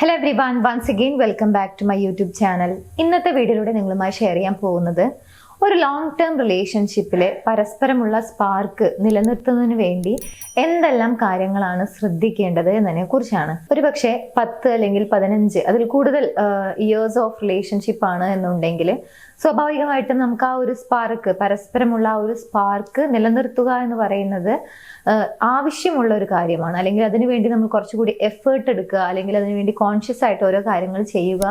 Hello everyone, once again welcome back to my YouTube channel. ഇന്നത്തെ വീഡിയോയിലൂടെ നിങ്ങളുമായി share ചെയ്യാൻ പോകുന്നത് ഒരു ലോങ് ടേം റിലേഷൻഷിപ്പിലെ പരസ്പരമുള്ള സ്പാർക്ക് നിലനിർത്തുന്നതിന് വേണ്ടി എന്തെല്ലാം കാര്യങ്ങളാണ് ശ്രദ്ധിക്കേണ്ടത് എന്നതിനെ കുറിച്ചാണ്. ഒരുപക്ഷെ 10 അല്ലെങ്കിൽ 15 അതിൽ കൂടുതൽ ഇയേഴ്സ് ഓഫ് റിലേഷൻഷിപ്പ് ആണ് എന്നുണ്ടെങ്കിൽ സ്വാഭാവികമായിട്ടും നമുക്ക് ആ ഒരു സ്പാർക്ക്, പരസ്പരമുള്ള ആ ഒരു സ്പാർക്ക് നിലനിർത്തുക എന്ന് പറയുന്നത് ആവശ്യമുള്ള ഒരു കാര്യമാണ്. അല്ലെങ്കിൽ അതിനുവേണ്ടി നമ്മൾ കുറച്ചുകൂടി എഫേർട്ട് എടുക്കുക, അല്ലെങ്കിൽ അതിനുവേണ്ടി കോൺഷ്യസ് ആയിട്ട് ഓരോ കാര്യങ്ങൾ ചെയ്യുക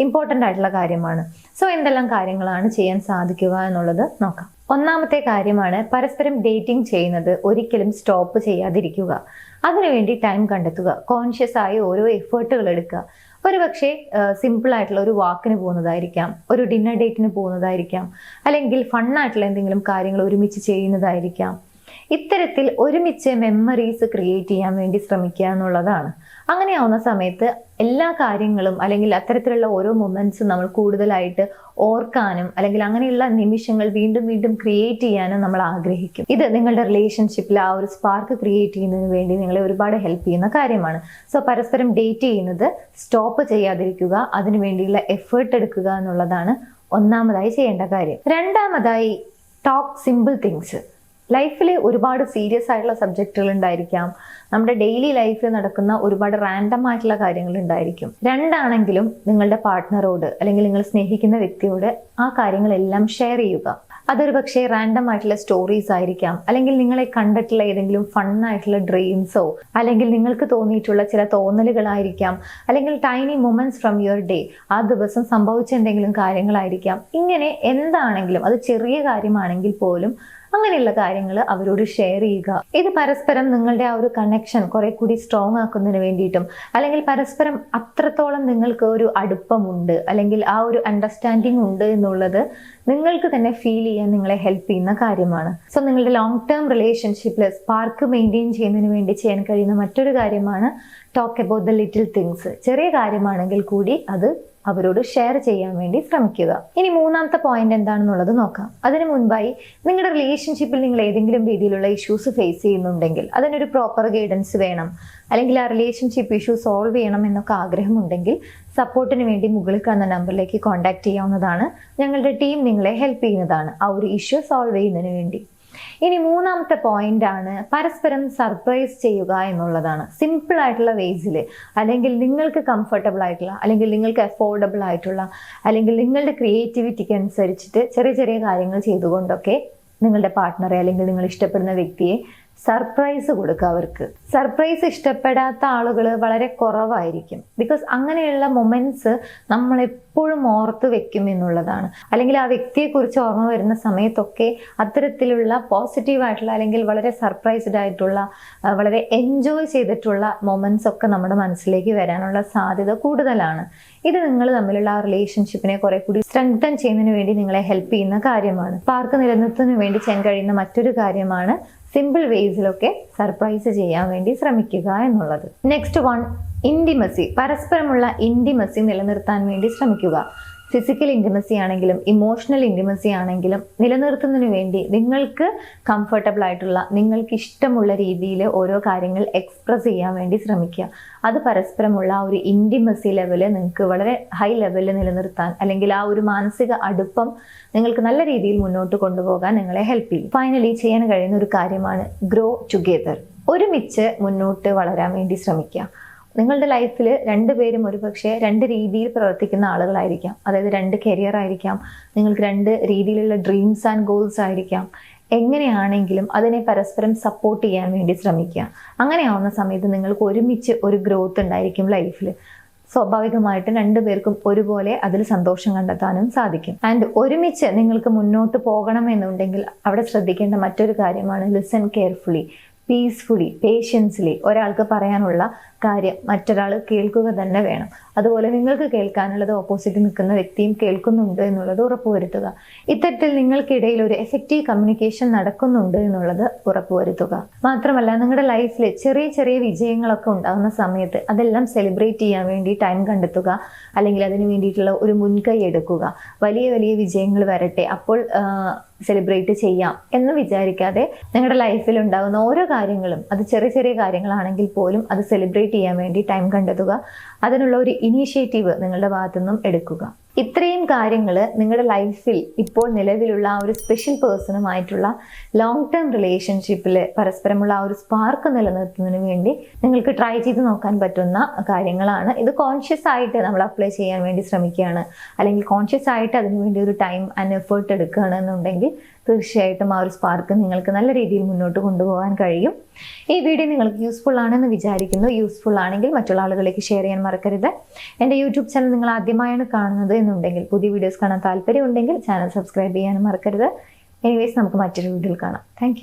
ഇമ്പോർട്ടൻ്റ് ആയിട്ടുള്ള കാര്യമാണ്. സോ എന്തെല്ലാം കാര്യങ്ങളാണ് ചെയ്യാൻ സാധിക്കുക എന്നുള്ളത് നോക്കാം. ഒന്നാമത്തെ കാര്യമാണ് പരസ്പരം ഡേറ്റിംഗ് ചെയ്യുന്നത് ഒരിക്കലും സ്റ്റോപ്പ് ചെയ്യാതിരിക്കുക. അതിനുവേണ്ടി ടൈം കണ്ടെത്തുക, കോൺഷ്യസ് ആയി ഓരോ എഫേർട്ടുകൾ എടുക്കുക. ഒരുപക്ഷെ സിമ്പിൾ ആയിട്ടുള്ള ഒരു വാക്കിന് പോകുന്നതായിരിക്കാം, ഒരു ഡിന്നർ ഡേറ്റിന് പോകുന്നതായിരിക്കാം, അല്ലെങ്കിൽ ഫണ്ണായിട്ടുള്ള എന്തെങ്കിലും കാര്യങ്ങൾ ഒരുമിച്ച് ചെയ്യുന്നതായിരിക്കാം. ഇത്തരത്തിൽ ഒരുമിച്ച് മെമ്മറീസ് ക്രിയേറ്റ് ചെയ്യാൻ വേണ്ടി ശ്രമിക്കുക എന്നുള്ളതാണ്. അങ്ങനെയാവുന്ന സമയത്ത് എല്ലാ കാര്യങ്ങളും അല്ലെങ്കിൽ അത്തരത്തിലുള്ള ഓരോ മൊമെന്റ്സും നമ്മൾ കൂടുതലായിട്ട് ഓർക്കാനും അല്ലെങ്കിൽ അങ്ങനെയുള്ള നിമിഷങ്ങൾ വീണ്ടും വീണ്ടും ക്രിയേറ്റ് ചെയ്യാനും നമ്മൾ ആഗ്രഹിക്കും. ഇത് നിങ്ങളുടെ റിലേഷൻഷിപ്പിൽ ആ ഒരു സ്പാർക്ക് ക്രിയേറ്റ് ചെയ്യുന്നതിന് വേണ്ടി നിങ്ങളെ ഒരുപാട് ഹെൽപ്പ് ചെയ്യുന്ന കാര്യമാണ്. സോ പരസ്പരം ഡേറ്റ് ചെയ്യുന്നത് സ്റ്റോപ്പ് ചെയ്യാതിരിക്കുക, അതിനു വേണ്ടിയുള്ള എഫേർട്ട് എടുക്കുക എന്നുള്ളതാണ് ഒന്നാമതായി ചെയ്യേണ്ട കാര്യം. രണ്ടാമതായി ടോക്ക് സിമ്പിൾ തിങ്സ്. ലൈഫിൽ ഒരുപാട് സീരിയസ് ആയിട്ടുള്ള സബ്ജക്റ്റുകൾ ഉണ്ടായിരിക്കാം, നമ്മുടെ ഡെയിലി ലൈഫിൽ നടക്കുന്ന ഒരുപാട് റാൻഡം ആയിട്ടുള്ള കാര്യങ്ങൾ ഉണ്ടായിരിക്കും. രണ്ടാണെങ്കിലും നിങ്ങളുടെ പാർട്ട്ണറോട് അല്ലെങ്കിൽ നിങ്ങൾ സ്നേഹിക്കുന്ന വ്യക്തിയോട് ആ കാര്യങ്ങളെല്ലാം ഷെയർ ചെയ്യുക. അതൊരു പക്ഷേ റാൻഡം ആയിട്ടുള്ള സ്റ്റോറീസ് ആയിരിക്കാം, അല്ലെങ്കിൽ നിങ്ങളെ കണ്ടിട്ടുള്ള ഏതെങ്കിലും ഫണ്ണായിട്ടുള്ള ഡ്രീംസോ, അല്ലെങ്കിൽ നിങ്ങൾക്ക് തോന്നിയിട്ടുള്ള ചില തോന്നലുകളായിരിക്കാം, അല്ലെങ്കിൽ tiny moments from your day, ആ ദിവസം സംഭവിച്ച എന്തെങ്കിലും കാര്യങ്ങളായിരിക്കാം. ഇങ്ങനെ എന്താണെങ്കിലും, അത് ചെറിയ കാര്യമാണെങ്കിൽ പോലും അങ്ങനെയുള്ള കാര്യങ്ങൾ അവരോട് ഷെയർ ചെയ്യുക. ഇത് പരസ്പരം നിങ്ങളുടെ ആ ഒരു കണക്ഷൻ കുറെ കൂടി സ്ട്രോങ് ആക്കുന്നതിന് വേണ്ടിയിട്ടും, അല്ലെങ്കിൽ പരസ്പരം അത്രത്തോളം നിങ്ങൾക്ക് ഒരു അടുപ്പമുണ്ട് അല്ലെങ്കിൽ ആ ഒരു അണ്ടർസ്റ്റാൻഡിങ് ഉണ്ട് എന്നുള്ളത് നിങ്ങൾക്ക് തന്നെ ഫീൽ ചെയ്യാൻ നിങ്ങളെ ഹെൽപ്പ് ചെയ്യുന്ന കാര്യമാണ്. സോ നിങ്ങളുടെ ലോങ് ടേം റിലേഷൻഷിപ്പിൽ സ്പാർക്ക് മെയിൻറ്റെയിൻ ചെയ്യുന്നതിന് വേണ്ടി ചെയ്യാൻ കഴിയുന്ന മറ്റൊരു കാര്യമാണ് talk about the little things. ചെറിയ കാര്യമാണെങ്കിൽ കൂടി അത് അവരോട് ഷെയർ ചെയ്യാൻ വേണ്ടി ശ്രമിക്കുക. ഇനി മൂന്നാമത്തെ പോയിന്റ് എന്താണെന്നുള്ളത് നോക്കാം. അതിനു മുൻപായി നിങ്ങളുടെ റിലേഷൻഷിപ്പിൽ നിങ്ങൾ ഏതെങ്കിലും രീതിയിലുള്ള ഇഷ്യൂസ് ഫേസ് ചെയ്യുന്നുണ്ടെങ്കിൽ അതിനൊരു പ്രോപ്പർ ഗൈഡൻസ് വേണം, അല്ലെങ്കിൽ ആ റിലേഷൻഷിപ്പ് ഇഷ്യൂ സോൾവ് ചെയ്യണം എന്നൊക്കെ ആഗ്രഹമുണ്ടെങ്കിൽ സപ്പോർട്ടിന് വേണ്ടി മുകളിൽ കാണുന്ന നമ്പറിലേക്ക് കോൺടാക്ട് ചെയ്യാവുന്നതാണ്. ഞങ്ങളുടെ ടീം നിങ്ങളെ ഹെൽപ്പ് ചെയ്യുന്നതാണ് ആ ഒരു ഇഷ്യൂ സോൾവ് ചെയ്യുന്നതിന് വേണ്ടി. ഇനി മൂന്നാമത്തെ പോയിന്റ് ആണ് പരസ്പരം സർപ്രൈസ് ചെയ്യുക എന്നുള്ളതാണ്. സിമ്പിൾ ആയിട്ടുള്ള വേസിൽ, അല്ലെങ്കിൽ നിങ്ങൾക്ക് കംഫർട്ടബിൾ ആയിട്ടുള്ള, അല്ലെങ്കിൽ നിങ്ങൾക്ക് അഫോർഡബിൾ ആയിട്ടുള്ള, അല്ലെങ്കിൽ നിങ്ങളുടെ ക്രിയേറ്റിവിറ്റിക്ക് അനുസരിച്ചിട്ട് ചെറിയ ചെറിയ കാര്യങ്ങൾ ചെയ്തുകൊണ്ടൊക്കെ നിങ്ങളുടെ പാർട്ട്ണറെ അല്ലെങ്കിൽ നിങ്ങൾ ഇഷ്ടപ്പെടുന്ന വ്യക്തിയെ സർപ്രൈസ് കൊടുക്കുക. അവർക്ക് സർപ്രൈസ് ഇഷ്ടപ്പെടാത്ത ആളുകൾ വളരെ കുറവായിരിക്കും. ബിക്കോസ് അങ്ങനെയുള്ള മൊമെന്റ്സ് നമ്മൾ എപ്പോഴും ഓർത്ത് വെക്കും എന്നുള്ളതാണ്. അല്ലെങ്കിൽ ആ വ്യക്തിയെക്കുറിച്ച് ഓർമ്മ വരുന്ന സമയത്തൊക്കെ അത്തരത്തിലുള്ള പോസിറ്റീവായിട്ടുള്ള അല്ലെങ്കിൽ വളരെ സർപ്രൈസ്ഡ് ആയിട്ടുള്ള, വളരെ എൻജോയ് ചെയ്തിട്ടുള്ള മൊമെന്റ്സ് ഒക്കെ നമ്മുടെ മനസ്സിലേക്ക് വരാനുള്ള സാധ്യത കൂടുതലാണ്. ഇത് നിങ്ങൾ തമ്മിലുള്ള ആ റിലേഷൻഷിപ്പിനെ കുറെ കൂടി സ്ട്രെങ്തൻ ചെയ്യുന്നതിന് വേണ്ടി നിങ്ങളെ ഹെൽപ്പ് ചെയ്യുന്ന കാര്യമാണ്. സ്പാർക്ക് നിലനിർത്തുന്നതിന് വേണ്ടി ചെയ്യാൻ കഴിയുന്ന മറ്റൊരു കാര്യമാണ് സിമ്പിൾ വേസിലൊക്കെ സർപ്രൈസ് ചെയ്യാൻ വേണ്ടി ശ്രമിക്കുക എന്നുള്ളത്. Next one, intimacy. പരസ്പരമുള്ള ഇന്റിമസി നിലനിർത്താൻ വേണ്ടി ശ്രമിക്കുക. ഫിസിക്കൽ ഇൻറ്റിമസി ആണെങ്കിലും ഇമോഷണൽ ഇൻറ്റിമസി ആണെങ്കിലും നിലനിർത്തുന്നതിന് വേണ്ടി നിങ്ങൾക്ക് കംഫർട്ടബിൾ ആയിട്ടുള്ള, നിങ്ങൾക്ക് ഇഷ്ടമുള്ള രീതിയിൽ ഓരോ കാര്യങ്ങൾ എക്സ്പ്രസ് ചെയ്യാൻ വേണ്ടി ശ്രമിക്കുക. അത് പരസ്പരമുള്ള ആ ഒരു ഇൻറ്റിമസി ലെവല് നിങ്ങൾക്ക് വളരെ ഹൈ ലെവലിൽ നിലനിർത്താൻ, അല്ലെങ്കിൽ ആ ഒരു മാനസിക അടുപ്പം നിങ്ങൾക്ക് നല്ല രീതിയിൽ മുന്നോട്ട് കൊണ്ടുപോകാൻ നിങ്ങളെ ഹെൽപ്പ് ചെയ്യും. ഫൈനലി ചെയ്യാൻ കഴിയുന്ന ഒരു കാര്യമാണ് ഗ്രോ ടുഗെദർ. ഒരുമിച്ച് മുന്നോട്ട് വളരാൻ വേണ്ടി ശ്രമിക്കുക. നിങ്ങളുടെ ലൈഫിൽ രണ്ടുപേരും ഒരുപക്ഷെ 2 രീതിയിൽ പ്രവർത്തിക്കുന്ന ആളുകളായിരിക്കാം. അതായത് 2 കരിയർ ആയിരിക്കാം, നിങ്ങൾക്ക് 2 രീതിയിലുള്ള ഡ്രീംസ് ആൻഡ് ഗോൾസ് ആയിരിക്കാം. എങ്ങനെയാണെങ്കിലും അതിനെ പരസ്പരം സപ്പോർട്ട് ചെയ്യാൻ വേണ്ടി ശ്രമിക്കുക. അങ്ങനെയാവുന്ന സമയത്ത് നിങ്ങൾക്ക് ഒരുമിച്ച് ഒരു ഗ്രോത്ത് ഉണ്ടായിരിക്കും ലൈഫിൽ. സ്വാഭാവികമായിട്ട് 2 പേർക്കും ഒരുപോലെ അതിൽ സന്തോഷം കണ്ടെത്താനും സാധിക്കും. ആൻഡ് ഒരുമിച്ച് നിങ്ങൾക്ക് മുന്നോട്ട് പോകണമെന്നുണ്ടെങ്കിൽ അവിടെ ശ്രദ്ധിക്കേണ്ട മറ്റൊരു കാര്യമാണ് ലിസൺ കെയർഫുള്ളി, പീസ്ഫുള്ളി, പേഷ്യൻസ്ലി. ഒരാൾക്ക് പറയാനുള്ള കാര്യം മറ്റൊരാൾ കേൾക്കുക തന്നെ വേണം. അതുപോലെ നിങ്ങൾക്ക് കേൾക്കാനുള്ളത് ഓപ്പോസിറ്റ് നിൽക്കുന്ന വ്യക്തിയും കേൾക്കുന്നുണ്ട് എന്നുള്ളത് ഉറപ്പുവരുത്തുക. ഇത്തരത്തിൽ നിങ്ങൾക്കിടയിൽ ഒരു എഫക്റ്റീവ് കമ്മ്യൂണിക്കേഷൻ നടക്കുന്നുണ്ട് എന്നുള്ളത് ഉറപ്പുവരുത്തുക. മാത്രമല്ല നിങ്ങളുടെ ലൈഫിൽ ചെറിയ ചെറിയ വിജയങ്ങളൊക്കെ ഉണ്ടാകുന്ന സമയത്ത് അതെല്ലാം സെലിബ്രേറ്റ് ചെയ്യാൻ വേണ്ടി ടൈം കണ്ടെത്തുക, അല്ലെങ്കിൽ അതിന് വേണ്ടിയിട്ടുള്ള ഒരു മുൻകൈ എടുക്കുക. വലിയ വലിയ വിജയങ്ങൾ വരട്ടെ, അപ്പോൾ സെലിബ്രേറ്റ് ചെയ്യാം എന്ന് വിചാരിക്കാതെ നിങ്ങളുടെ ലൈഫിൽ ഉണ്ടാകുന്ന ഓരോ കാര്യങ്ങളും, അത് ചെറിയ ചെറിയ കാര്യങ്ങളാണെങ്കിൽ പോലും അത് സെലിബ്രേറ്റ് ചെയ്യാൻ വേണ്ടി ടൈം കണ്ടെത്തുക. അതിനുള്ള ഒരു ഇനീഷ്യേറ്റീവ് നിങ്ങളുടെ ഭാഗത്തു നിന്നും എടുക്കുക. ഇത്രയും കാര്യങ്ങൾ നിങ്ങളുടെ ലൈഫിൽ ഇപ്പോൾ നിലവിലുള്ള ആ ഒരു സ്പെഷ്യൽ പേഴ്സണുമായിട്ടുള്ള ലോങ് ടേം റിലേഷൻഷിപ്പിൽ പരസ്പരമുള്ള ആ ഒരു സ്പാർക്ക് നിലനിർത്തുന്നതിന് വേണ്ടി നിങ്ങൾക്ക് ട്രൈ ചെയ്ത് നോക്കാൻ പറ്റുന്ന കാര്യങ്ങളാണ്. ഇത് കോൺഷ്യസ് ആയിട്ട് നമ്മൾ അപ്ലൈ ചെയ്യാൻ വേണ്ടി ശ്രമിക്കുകയാണ്, അല്ലെങ്കിൽ കോൺഷ്യസ് ആയിട്ട് അതിനു വേണ്ടി ഒരു ടൈം ആൻഡ് എഫേർട്ട് എടുക്കുകയാണെന്നുണ്ടെങ്കിൽ തീർച്ചയായിട്ടും ആ ഒരു സ്പാർക്ക് നിങ്ങൾക്ക് നല്ല രീതിയിൽ മുന്നോട്ട് കൊണ്ടുപോകാൻ കഴിയും. ഈ വീഡിയോ നിങ്ങൾക്ക് യൂസ്ഫുൾ ആണെന്ന് വിചാരിക്കുന്നു. യൂസ്ഫുൾ ആണെങ്കിൽ മറ്റുള്ള ആളുകളിലേക്ക് ഷെയർ ചെയ്യാൻ മറക്കരുത്. എൻ്റെ യൂട്യൂബ് ചാനൽ നിങ്ങൾ ആദ്യമായാണ് കാണുന്നത് എന്നുണ്ടെങ്കിൽ, പുതിയ വീഡിയോസ് കാണാൻ താല്പര്യമുണ്ടെങ്കിൽ ചാനൽ സബ്സ്ക്രൈബ് ചെയ്യാനും മറക്കരുത്. എനിവേസ്, നമുക്ക് മറ്റൊരു വീഡിയോയിൽ കാണാം. താങ്ക്